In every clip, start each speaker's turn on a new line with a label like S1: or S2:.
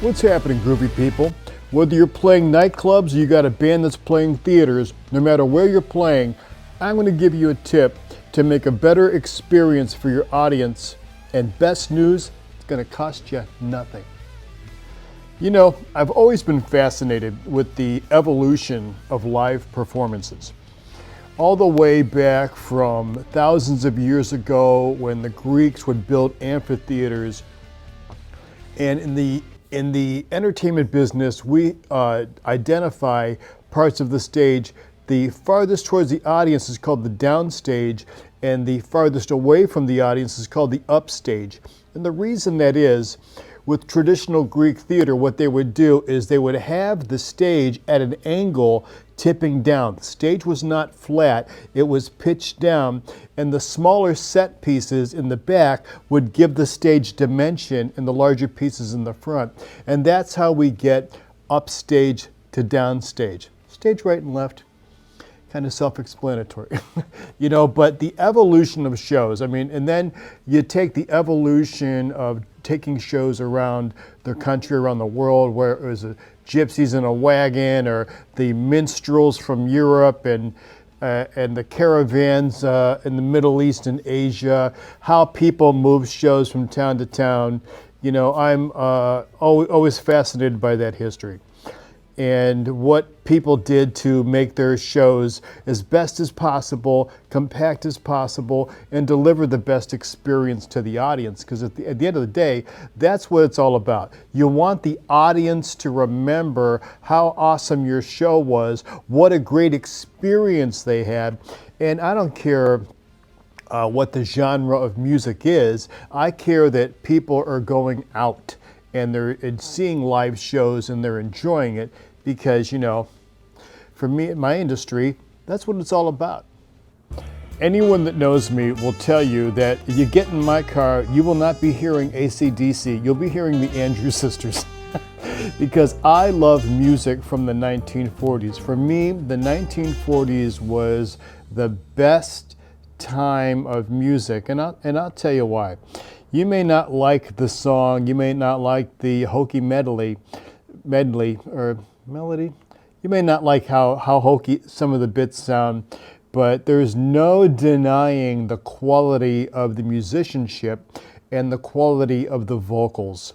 S1: What's happening, groovy people? Whether you're playing nightclubs or you got a band that's playing theaters, no matter where you're playing, I'm going to give you a tip to make a better experience for your audience. And best news, it's going to cost you nothing. You know, I've always been fascinated with the evolution of live performances. All the way back from thousands of years ago when the Greeks would build amphitheaters. And in the entertainment business, we identify parts of the stage. The farthest towards the audience is called the downstage, and the farthest away from the audience is called the upstage. And the reason that is, with traditional Greek theater, what they would do is they would have the stage at an angle tipping down. The stage was not flat, it was pitched down, and the smaller set pieces in the back would give the stage dimension and the larger pieces in the front. And that's how we get upstage to downstage. Stage right and left. Kind of self-explanatory, you know, but the evolution of shows, I mean, and then you take the evolution of taking shows around the country, around the world, where it was a gypsies in a wagon, or the minstrels from Europe, and the caravans in the Middle East and Asia, how people move shows from town to town. You know, I'm always fascinated by that history and what people did to make their shows as best as possible, compact as possible, and deliver the best experience to the audience. Because at the end of the day, that's what it's all about. You want the audience to remember how awesome your show was, what a great experience they had. And I don't care what the genre of music is, I care that people are going out and they're seeing live shows and they're enjoying it, because, you know, for me, in my industry, that's what it's all about. Anyone that knows me will tell you that if you get in my car, you will not be hearing AC/DC, you'll be hearing the Andrews Sisters. Because I love music from the 1940s. For me, the 1940s was the best time of music, and I'll tell you why. You may not like the song, you may not like the hokey medley, or melody. You may not like how hokey some of the bits sound, but there's no denying the quality of the musicianship and the quality of the vocals.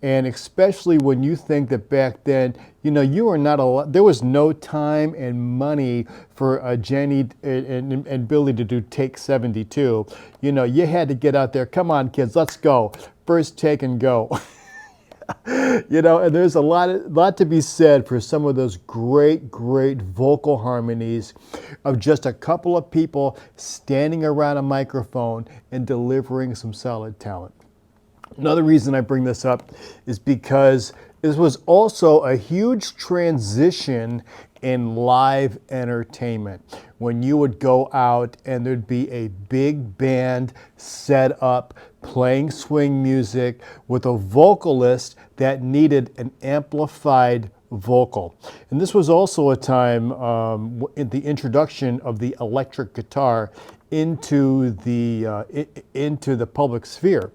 S1: And especially when you think that back then, you know, you were not there was no time and money for Jenny and Billy to do take 72. You know, you had to get out there. Come on, kids, let's go. First take and go. You know, and there's a lot to be said for some of those great vocal harmonies of just a couple of people standing around a microphone and delivering some solid talent. Another reason I bring this up is because this was also a huge transition in live entertainment. When you would go out and there'd be a big band set up playing swing music with a vocalist that needed an amplified vocal. And this was also a time in the introduction of the electric guitar into the public sphere.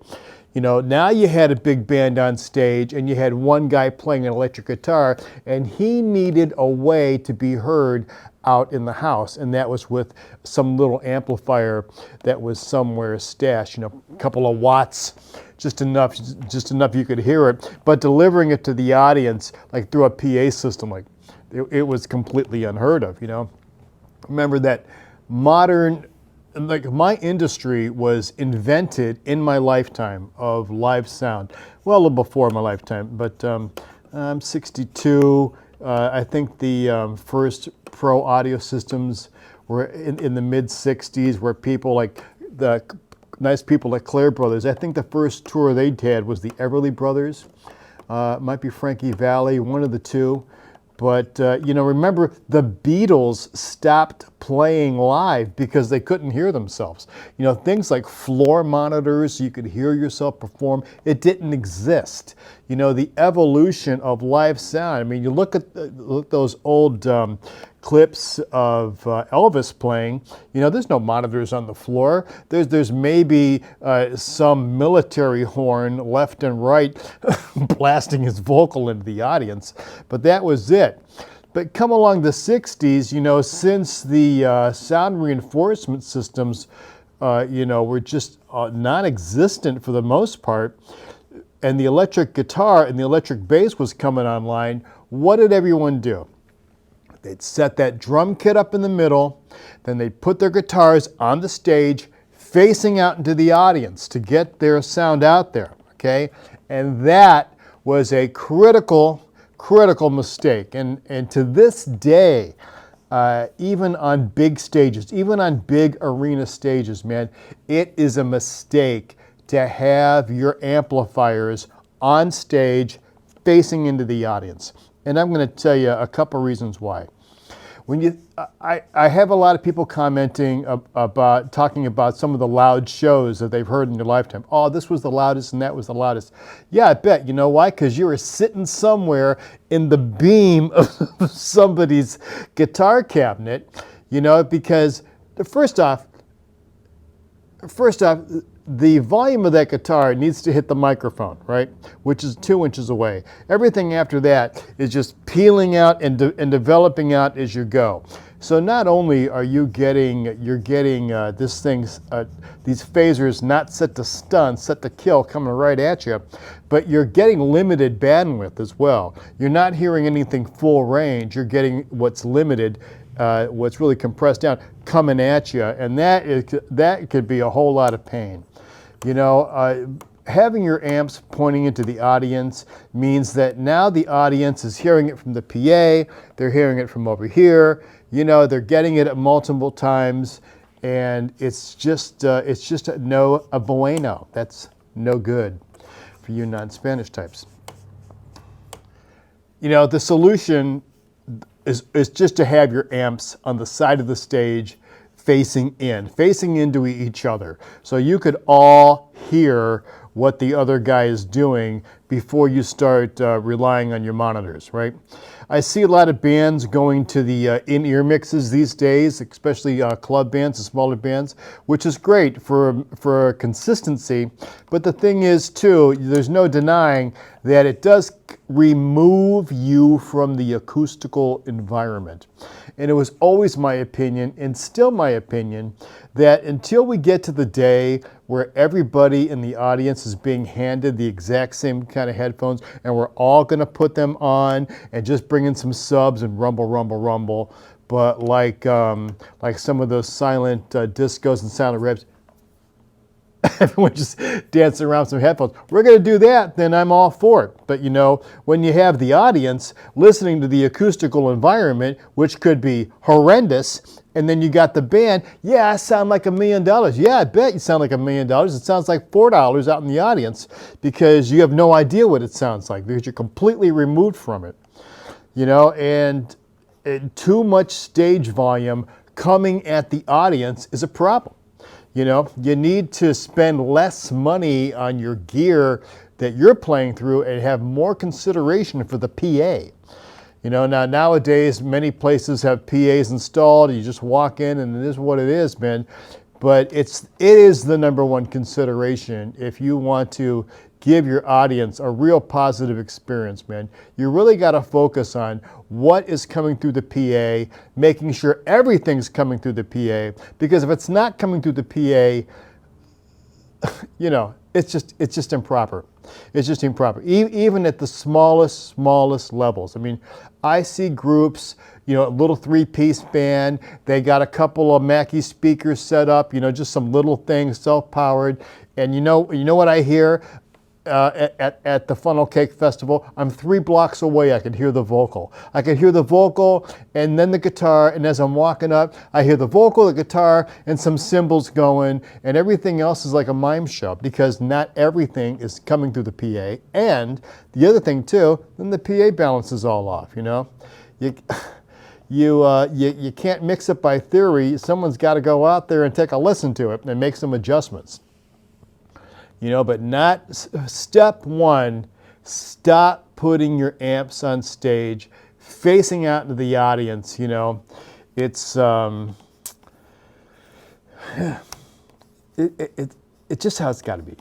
S1: You know, now you had a big band on stage and you had one guy playing an electric guitar, and he needed a way to be heard out in the house, and that was with some little amplifier that was somewhere stashed, you know, a couple of watts, just enough you could hear it, but delivering it to the audience like through a PA system, like it was completely unheard of, you know. Remember that like my industry was invented in my lifetime of live sound. Well, a little before my lifetime, but I'm 62. I think the first pro audio systems were in the mid 60s, where people like the nice people like Clare Brothers. I think the first tour they'd had was the Everly Brothers. Might be Frankie Valli, one of the two. But, you know, remember, the Beatles stopped playing live because they couldn't hear themselves. You know, things like floor monitors, so you could hear yourself perform, it didn't exist. You know, the evolution of live sound. I mean, you look at those old clips of Elvis playing, you know, there's no monitors on the floor. There's maybe some military horn left and right blasting his vocal into the audience, but that was it. But come along the 60s, you know, since the sound reinforcement systems, you know, were just non-existent for the most part, and the electric guitar and the electric bass was coming online, what did everyone do? They'd set that drum kit up in the middle, then they'd put their guitars on the stage facing out into the audience to get their sound out there, okay? And that was a critical mistake. And to this day, even on big stages, even on big arena stages, man, it is a mistake to have your amplifiers on stage facing into the audience. And I'm going to tell you a couple reasons why. I have a lot of people commenting about, talking about some of the loud shows that they've heard in their lifetime. Oh, this was the loudest and that was the loudest. Yeah, I bet. You know why? Because you were sitting somewhere in the beam of somebody's guitar cabinet, you know, because first off, the volume of that guitar needs to hit the microphone, right? Which is 2 inches away. Everything after that is just peeling out and developing out as you go. So not only are you're getting this thing's, these phasers not set to stun, set to kill coming right at you, but you're getting limited bandwidth as well. You're not hearing anything full range. You're getting what's limited, what's really compressed down coming at you, and that could be a whole lot of pain. You know, having your amps pointing into the audience means that now the audience is hearing it from the PA, they're hearing it from over here, you know, they're getting it at multiple times, and it's just no bueno. That's no good for you non-Spanish types. You know, the solution is just to have your amps on the side of the stage facing into each other. So you could all hear what the other guy is doing before you start relying on your monitors, right? I see a lot of bands going to the in-ear mixes these days, especially club bands and smaller bands, which is great for consistency. But the thing is, too, there's no denying that it does remove you from the acoustical environment. And it was always my opinion, and still my opinion, that until we get to the day where everybody in the audience is being handed the exact same kind of headphones and we're all going to put them on and just bring in some subs and rumble, but like some of those silent discos and silent reps, everyone just dancing around with some headphones. We're going to do that, then I'm all for it. But you know, when you have the audience listening to the acoustical environment, which could be horrendous, and then you got the band, yeah, I sound like $1 million. Yeah, I bet you sound like $1 million. It sounds like $4 out in the audience because you have no idea what it sounds like because you're completely removed from it. You know, and too much stage volume coming at the audience is a problem. You know, you need to spend less money on your gear that you're playing through and have more consideration for the PA. You know, now nowadays many places have PAs installed. You just walk in and it is what it is, man. But it is the number one consideration if you want to give your audience a real positive experience, man. You really got to focus on what is coming through the PA, making sure everything's coming through the PA, because if it's not coming through the PA, you know, it's just improper. It's just improper, even at the smallest levels. I mean, I see groups, you know, a little 3-piece band, they got a couple of Mackie speakers set up, you know, just some little things, self-powered, and you know what I hear? At the Funnel Cake Festival, I'm 3 blocks away. I could hear the vocal. I could hear the vocal and then the guitar, and as I'm walking up, I hear the vocal, the guitar, and some cymbals going, and everything else is like a mime show because not everything is coming through the PA. And the other thing too, then the PA balances all off, you know? You can't mix it by theory. Someone's got to go out there and take a listen to it and make some adjustments. You know, but step one, stop putting your amps on stage facing out into the audience, you know, it's it's just how it's got to be.